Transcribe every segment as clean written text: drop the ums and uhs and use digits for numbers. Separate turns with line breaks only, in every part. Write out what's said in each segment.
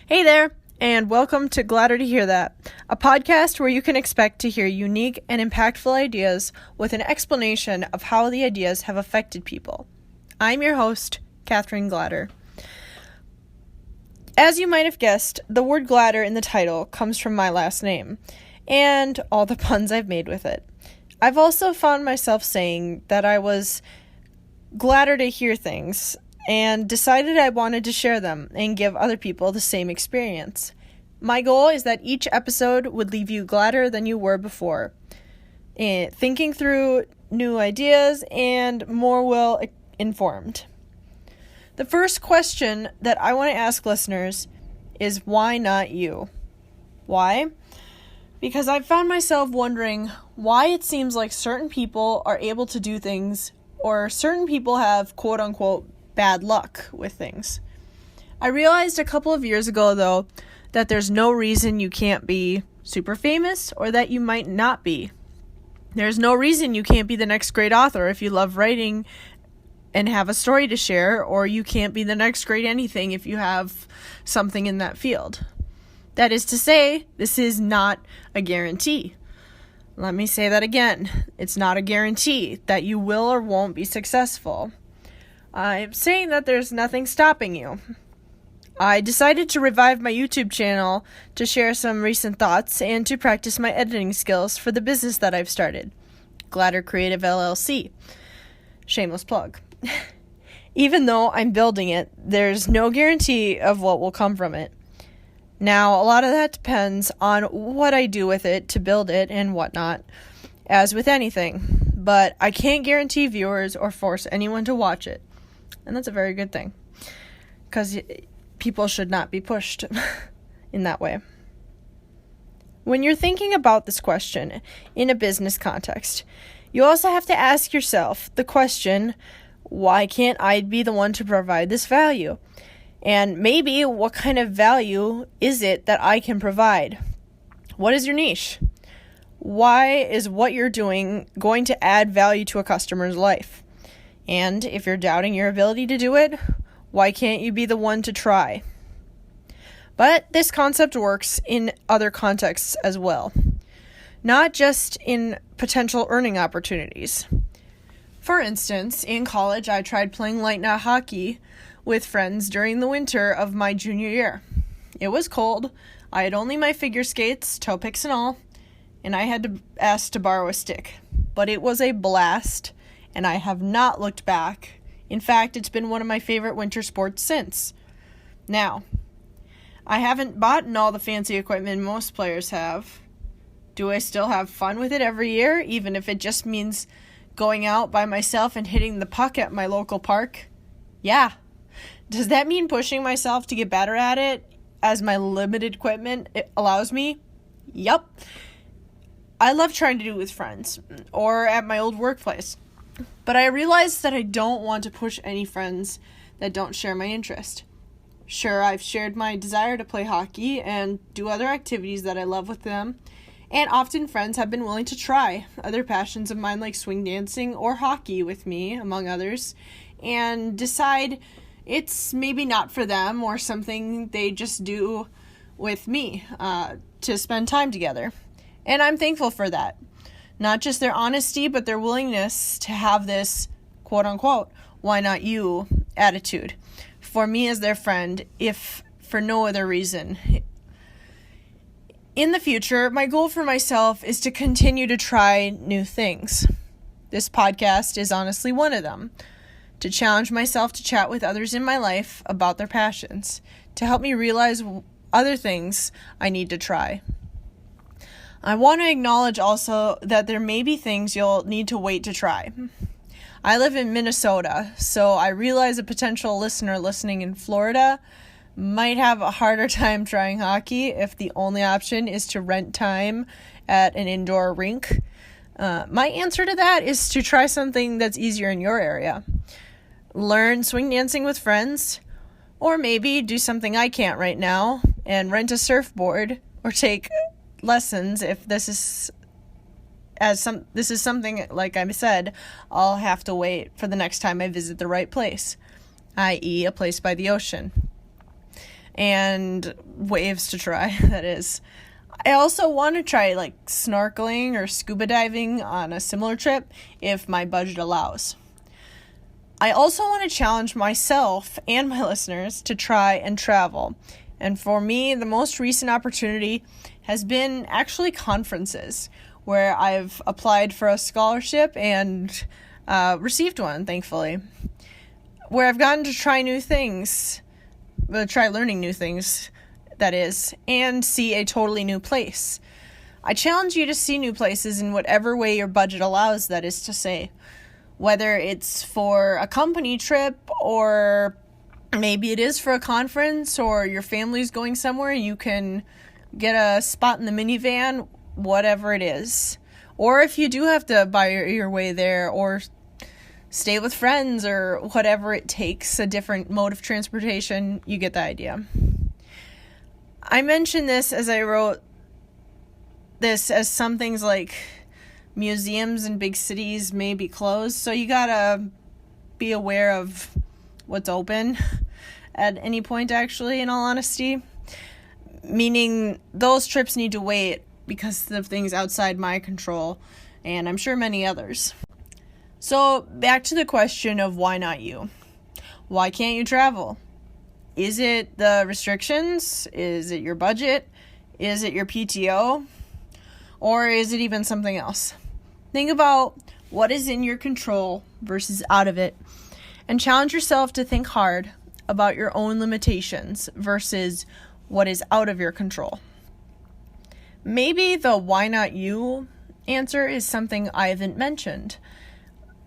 Hey there, and welcome to Gladder to Hear That, a podcast where you can expect to hear unique and impactful ideas with an explanation of how the ideas have affected people. I'm your host, Katherine Gladder. As you might have guessed, the word Gladder in the title comes from my last name, and all the puns I've made with it. I've also found myself saying that I was gladder to hear things, and decided I wanted to share them and give other people the same experience. My goal is that each episode would leave you gladder than you were before, thinking through new ideas and more well informed. The first question that I want to ask listeners is, why not you? Why? Because I've found myself wondering why it seems like certain people are able to do things, or certain people have quote-unquote bad luck with things. I realized a couple of years ago, though, that there's no reason you can't be super famous or that you might not be. There's no reason you can't be the next great author if you love writing and have a story to share, or you can't be the next great anything if you have something in that field. That is to say, this is not a guarantee. Let me say that again. It's not a guarantee that you will or won't be successful. I'm saying that there's nothing stopping you. I decided to revive my YouTube channel to share some recent thoughts and to practice my editing skills for the business that I've started, Gladder Creative LLC. Shameless plug. Even though I'm building it, there's no guarantee of what will come from it. Now, a lot of that depends on what I do with it to build it and whatnot, as with anything. But I can't guarantee viewers or force anyone to watch it. And that's a very good thing, because people should not be pushed in that way. When you're thinking about this question in a business context, you also have to ask yourself the question, why can't I be the one to provide this value? And maybe what kind of value is it that I can provide? What is your niche? Why is what you're doing going to add value to a customer's life? And if you're doubting your ability to do it, why can't you be the one to try? But this concept works in other contexts as well, not just in potential earning opportunities. For instance, in college, I tried playing light knot hockey with friends during the winter of my junior year. It was cold. I had only my figure skates, toe picks and all, and I had to ask to borrow a stick. But it was a blast, and I have not looked back. In fact, it's been one of my favorite winter sports since. Now, I haven't bought all the fancy equipment most players have. Do I still have fun with it every year, even if it just means going out by myself and hitting the puck at my local park? Yeah. Does that mean pushing myself to get better at it as my limited equipment allows me? Yup. I love trying to do it with friends or at my old workplace. But I realized that I don't want to push any friends that don't share my interest. Sure, I've shared my desire to play hockey and do other activities that I love with them, and often friends have been willing to try other passions of mine like swing dancing or hockey with me, among others, and decide it's maybe not for them or something they just do with me to spend time together. And I'm thankful for that. Not just their honesty, but their willingness to have this, quote-unquote, why not you attitude for me as their friend, if for no other reason. In the future, my goal for myself is to continue to try new things. This podcast is honestly one of them. To challenge myself to chat with others in my life about their passions, to help me realize other things I need to try. I want to acknowledge also that there may be things you'll need to wait to try. I live in Minnesota, so I realize a potential listener listening in Florida might have a harder time trying hockey if the only option is to rent time at an indoor rink. My answer to that is to try something that's easier in your area. Learn swing dancing with friends, or maybe do something I can't right now and rent a surfboard or take lessons if this is something, like I said, I'll have to wait for the next time I visit the right place, i.e. a place by the ocean. and waves to try, that is. I also want to try like snorkeling or scuba diving on a similar trip if my budget allows. I also want to challenge myself and my listeners to try and travel. And for me, the most recent opportunity has been actually conferences, where I've applied for a scholarship and received one, thankfully. Where I've gotten to try new things, try learning new things, that is, and see a totally new place. I challenge you to see new places in whatever way your budget allows, that is to say. Whether it's for a company trip, or maybe it is for a conference, or your family's going somewhere, you can get a spot in the minivan, whatever it is. Or if you do have to buy your way there, or stay with friends, or whatever it takes, a different mode of transportation, you get the idea. I mentioned this as I wrote this, as some things like museums in big cities may be closed, so you gotta be aware of what's open at any point, actually, in all honesty. Meaning those trips need to wait because of things outside my control, and I'm sure many others. So back to the question of why not you? Why can't you travel? Is it the restrictions? Is it your budget? Is it your PTO? Or is it even something else? Think about what is in your control versus out of it, and challenge yourself to think hard about your own limitations versus what is out of your control. Maybe the why not you answer is something I haven't mentioned,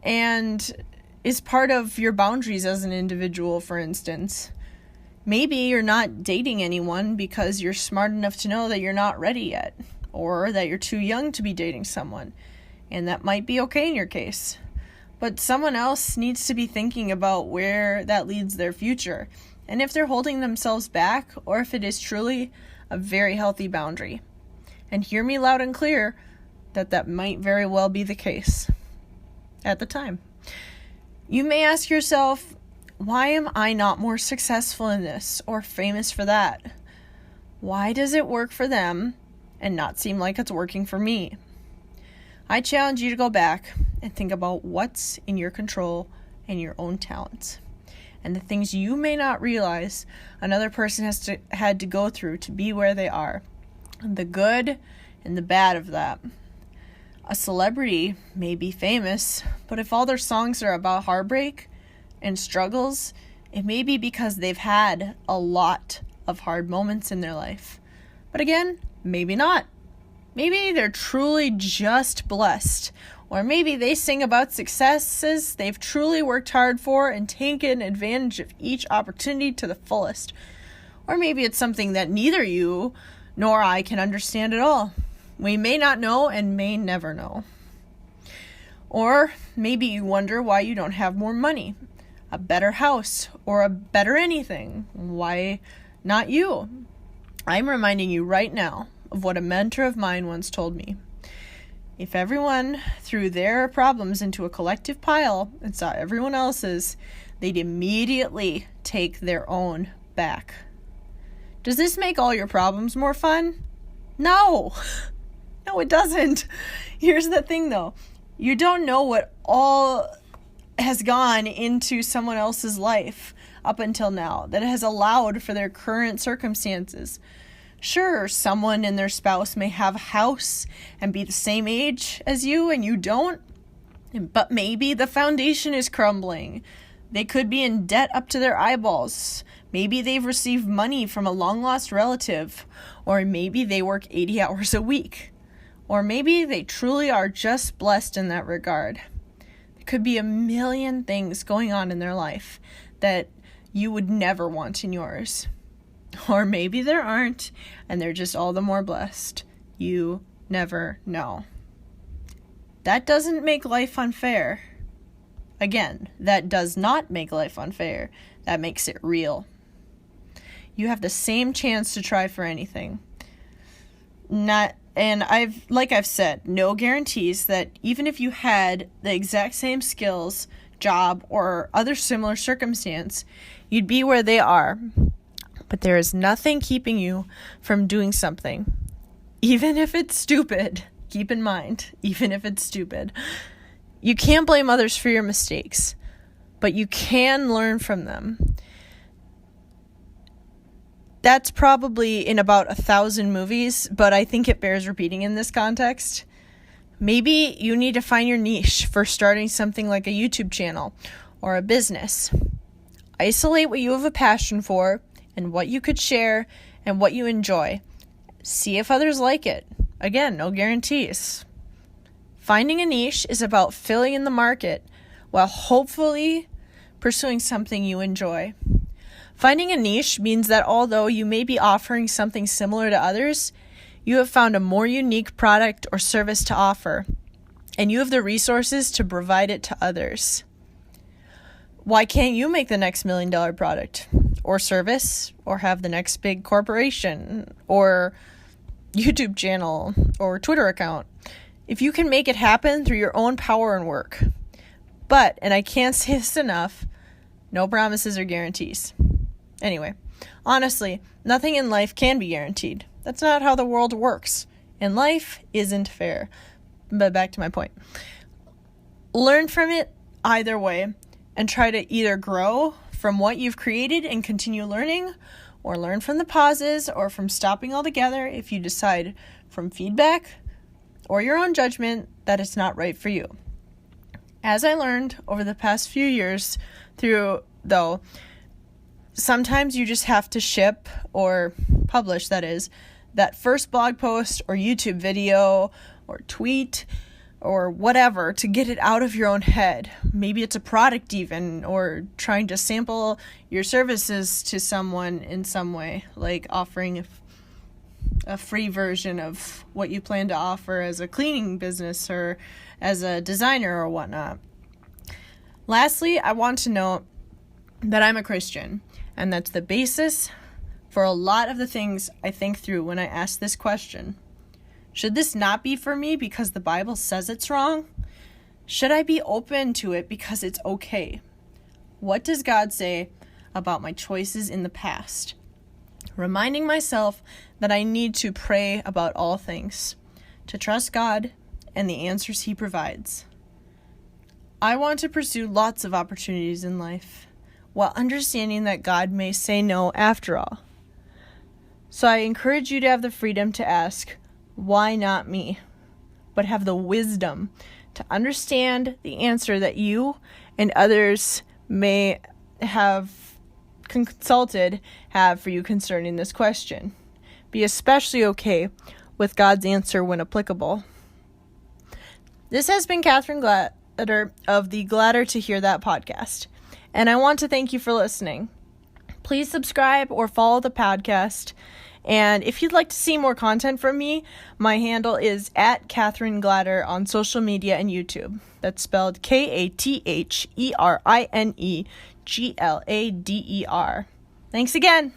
and is part of your boundaries as an individual, for instance. Maybe you're not dating anyone because you're smart enough to know that you're not ready yet, or that you're too young to be dating someone, and that might be okay in your case. But someone else needs to be thinking about where that leads their future, and if they're holding themselves back, or if it is truly a very healthy boundary. And hear me loud and clear that might very well be the case at the time. You may ask yourself, why am I not more successful in this or famous for that? Why does it work for them and not seem like it's working for me? I challenge you to go back and think about what's in your control and your own talents, and the things you may not realize another person had to go through to be where they are, and the good and the bad of that. A celebrity may be famous, but if all their songs are about heartbreak and struggles, it may be because they've had a lot of hard moments in their life. But again, maybe not. Maybe they're truly just blessed, or maybe they sing about successes they've truly worked hard for and taken advantage of each opportunity to the fullest. Or maybe it's something that neither you nor I can understand at all. We may not know and may never know. Or maybe you wonder why you don't have more money, a better house, or a better anything. Why not you? I'm reminding you right now of what a mentor of mine once told me. If everyone threw their problems into a collective pile and saw everyone else's, they'd immediately take their own back. Does this make all your problems more fun? No! No, it doesn't. Here's the thing, though. You don't know what all has gone into someone else's life up until now that has allowed for their current circumstances. Sure, someone and their spouse may have a house and be the same age as you and you don't, but maybe the foundation is crumbling. They could be in debt up to their eyeballs. Maybe they've received money from a long-lost relative, or maybe they work 80 hours a week, or maybe they truly are just blessed in that regard. There could be a million things going on in their life that you would never want in yours. Or maybe there aren't, and they're just all the more blessed. You never know. That doesn't make life unfair. Again, that does not make life unfair. That makes it real. You have the same chance to try for anything. I've said, no guarantees that even if you had the exact same skills, job, or other similar circumstance, you'd be where they are. but there is nothing keeping you from doing something, even if it's stupid. Keep in mind, even if it's stupid. You can't blame others for your mistakes, but you can learn from them. That's probably in about 1,000 movies, but I think it bears repeating in this context. Maybe you need to find your niche for starting something like a YouTube channel or a business. Isolate what you have a passion for and what you could share and what you enjoy. See if others like it. Again, no guarantees. Finding a niche is about filling in the market while hopefully pursuing something you enjoy. Finding a niche means that although you may be offering something similar to others, you have found a more unique product or service to offer, and you have the resources to provide it to others. Why can't you make the next $1 million product or service, or have the next big corporation or YouTube channel or Twitter account if you can make it happen through your own power and work? But, and I can't say this enough, no promises or guarantees. Anyway, honestly, nothing in life can be guaranteed. That's not how the world works, and life isn't fair. But back to my point. Learn from it either way, and try to either grow from what you've created and continue learning, or learn from the pauses, or from stopping altogether if you decide from feedback or your own judgment that it's not right for you. As I learned over the past few years though, sometimes you just have to ship or publish, that first blog post or YouTube video or tweet or whatever to get it out of your own head. Maybe it's a product even, or trying to sample your services to someone in some way, like offering a free version of what you plan to offer as a cleaning business or as a designer or whatnot. Lastly, I want to note that I'm a Christian, and that's the basis for a lot of the things I think through when I ask this question. Should this not be for me because the Bible says it's wrong? Should I be open to it because it's okay? What does God say about my choices in the past? Reminding myself that I need to pray about all things, to trust God and the answers He provides. I want to pursue lots of opportunities in life, while understanding that God may say no after all. So I encourage you to have the freedom to ask, why not me? But have the wisdom to understand the answer that you and others may have have for you concerning this question. Be especially okay with God's answer when applicable. This has been Katherine Glatter of the Gladder to Hear That podcast, and I want to thank you for listening. Please subscribe or follow the podcast, and if you'd like to see more content from me, my handle is @Katherine Glatter on social media and YouTube. That's spelled Katherine Glader. Thanks again.